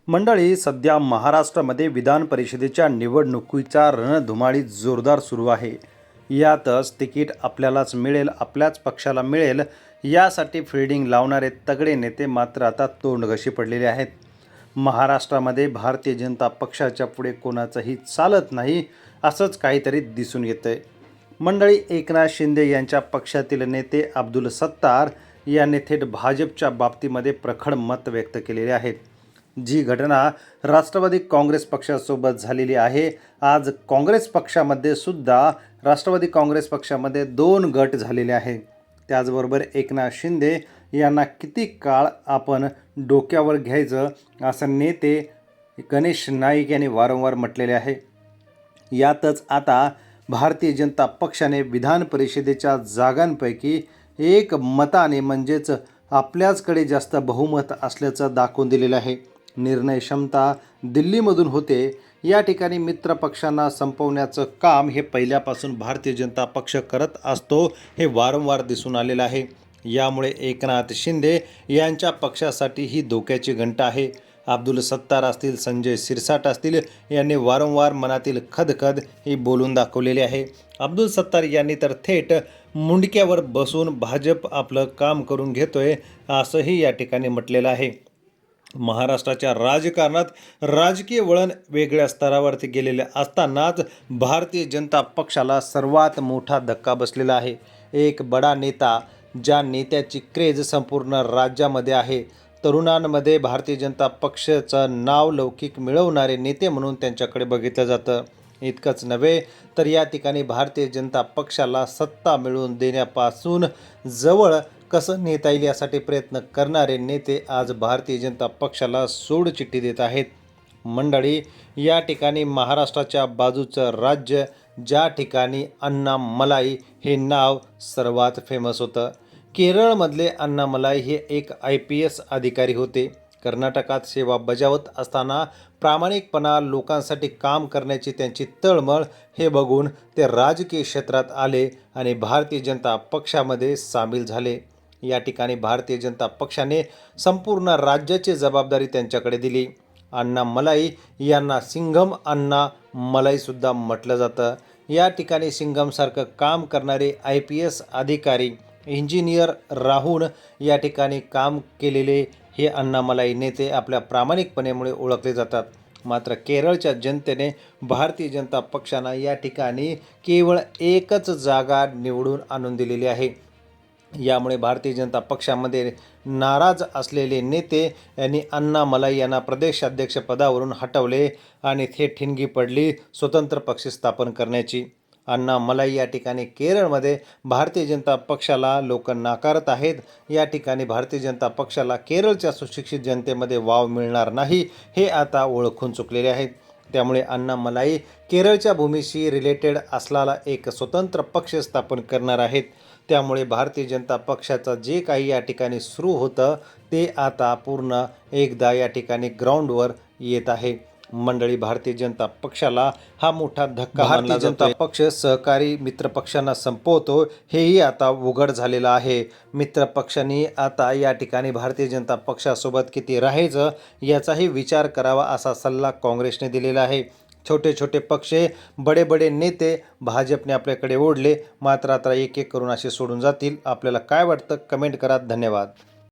मंडळी, सध्या महाराष्ट्रामध्ये विधान परिषदेच्या निवडणुकीचा रणधुमाळी जोरदार सुरू आहे. यातच तिकीट आपल्यालाच मिळेल, आपल्याच पक्षाला मिळेल यासाठी फिल्डिंग लावणारे तगडे नेते मात्र आता तोंडघशी पडलेले आहेत. महाराष्ट्रामध्ये भारतीय जनता पक्षाच्या पुढे कोणाचंही चालत नाही असंच काहीतरी दिसून येतंय. मंडळी, एकनाथ शिंदे यांच्या पक्षातील नेते अब्दुल सत्तार यांनी थेट भाजपच्या बाबतीमध्ये प्रखर मत व्यक्त केलेले आहेत. जी घटना राष्ट्रवादी काँग्रेस पक्षासोबत झालेली आहे, आज काँग्रेस पक्षामध्ये सुद्धा राष्ट्रवादी काँग्रेस पक्षामध्ये 2 गट झालेले आहेत. त्याचबरोबर एकनाथ शिंदे यांना किती काळ आपण डोक्यावर घ्यायचं असं नेते गणेश नाईक यांनी वारंवार म्हटलेले आहे. यातच आता भारतीय जनता पक्षाने विधान परिषदेच्या जागांपैकी एक मताने म्हणजेच आपल्याचकडे जास्त बहुमत असल्याचं दाखवून दिलेलं आहे. निर्णय क्षमता दिल्लीमधून होते. या ठिकाणी मित्र पक्षांना संपवण्याचं काम हे पहिल्यापासून भारतीय जनता पक्ष करत असतो, हे वारंवार दिसून आलेलं आहे. यामुळे एकनाथ शिंदे यांच्या पक्षासाठी ही धोक्याची घंटा आहे. अब्दुल सत्तार असतील, संजय शिरसाट असतील यांनी वारंवार मनातील खदखद ही बोलून दाखवलेली आहे. अब्दुल सत्तार यांनी तर थेट मुंडक्यावर बसून भाजप आपलं काम करून घेतोय असंही या ठिकाणी म्हटलेलं आहे. महाराष्ट्राच्या राजकारणात राजकीय वळण वेगळ्या स्तरावरती गेलेले असतानाच भारतीय जनता पक्षाला सर्वात मोठा धक्का बसलेला आहे. एक बडा नेता, ज्या नेत्याची क्रेज संपूर्ण राज्यामध्ये आहे, तरुणांमध्ये भारतीय जनता पक्षाचं नाव लौकिक मिळवणारे नेते म्हणून त्यांच्याकडे बघितलं जातं. इतकंच नव्हे तर या ठिकाणी भारतीय जनता पक्षाला सत्ता मिळवून देण्यापासून जवळ कसं नेता येईल यासाठी प्रयत्न करणारे नेते आज भारतीय जनता पक्षाला सोडचिठ्ठी देत आहेत. मंडळी, या ठिकाणी महाराष्ट्राच्या बाजूचं राज्य, ज्या ठिकाणी अण्णामलाई हे नाव सर्वात फेमस होतं. केरळमधले अण्णामलाई हे एक IPS अधिकारी होते. कर्नाटकात सेवा बजावत असताना प्रामाणिकपणा, लोकांसाठी काम करण्याची त्यांची तळमळ हे बघून ते राजकीय क्षेत्रात आले आणि भारतीय जनता पक्षामध्ये सामील झाले. या ठिकाणी भारतीय जनता पक्षाने संपूर्ण राज्याची जबाबदारी त्यांच्याकडे दिली. अण्णामलाई यांना सिंघम अण्णा मलाईसुद्धा म्हटलं जातं. या ठिकाणी सिंघमसारखं काम करणारे IPS अधिकारी, इंजिनियर राहून या ठिकाणी काम केलेले हे अण्णामलाई नेते आपल्या प्रामाणिकपणामुळे ओळखले जातात. मात्र केरळच्या जनतेने भारतीय जनता पक्षांना या ठिकाणी केवळ एकच जागा निवडून आणून दिलेली आहे. यामुळे भारतीय जनता पक्षामध्ये नाराज असलेले नेते यांनी अण्णामलाई यांना प्रदेशाध्यक्षपदावरून हटवले आणि थेट ठिणगी पडली स्वतंत्र पक्ष स्थापन करण्याची. अण्णामलाई या ठिकाणी केरळमध्ये भारतीय जनता पक्षाला लोक नाकारत आहेत. या ठिकाणी भारतीय जनता पक्षाला केरळच्या सुशिक्षित जनतेमध्ये वाव मिळणार नाही हे आता ओळखून चुकलेले आहेत. त्यामुळे अण्णामलाई केरळच्या भूमीशी रिलेटेड असलेला एक स्वतंत्र पक्ष स्थापन करणार आहेत. त्यामुळे भारतीय जनता पक्षाचं जे काही या ठिकाणी सुरू होतं ते आता पूर्ण एकदा या ठिकाणी ग्राउंडवर येत आहे. मंडळी, भारतीय जनता पक्षाला हा मोठा धक्का भारतीय जनता पक्ष सहकारी मित्र पक्षांना संपवतो हेही आता उघड झालेलं आहे. मित्र पक्षांनी आता या ठिकाणी भारतीय जनता पक्षासोबत किती राहायचं याचाही विचार करावा असा सल्ला काँग्रेसने दिलेला आहे. छोटे छोटे पक्ष, बडे बडे नेते भाजपने आपल्याकडे ओढले, मात्र आता एक एक करून असे सोडून जातील. आपल्याला काय वाटतं कमेंट करा. धन्यवाद.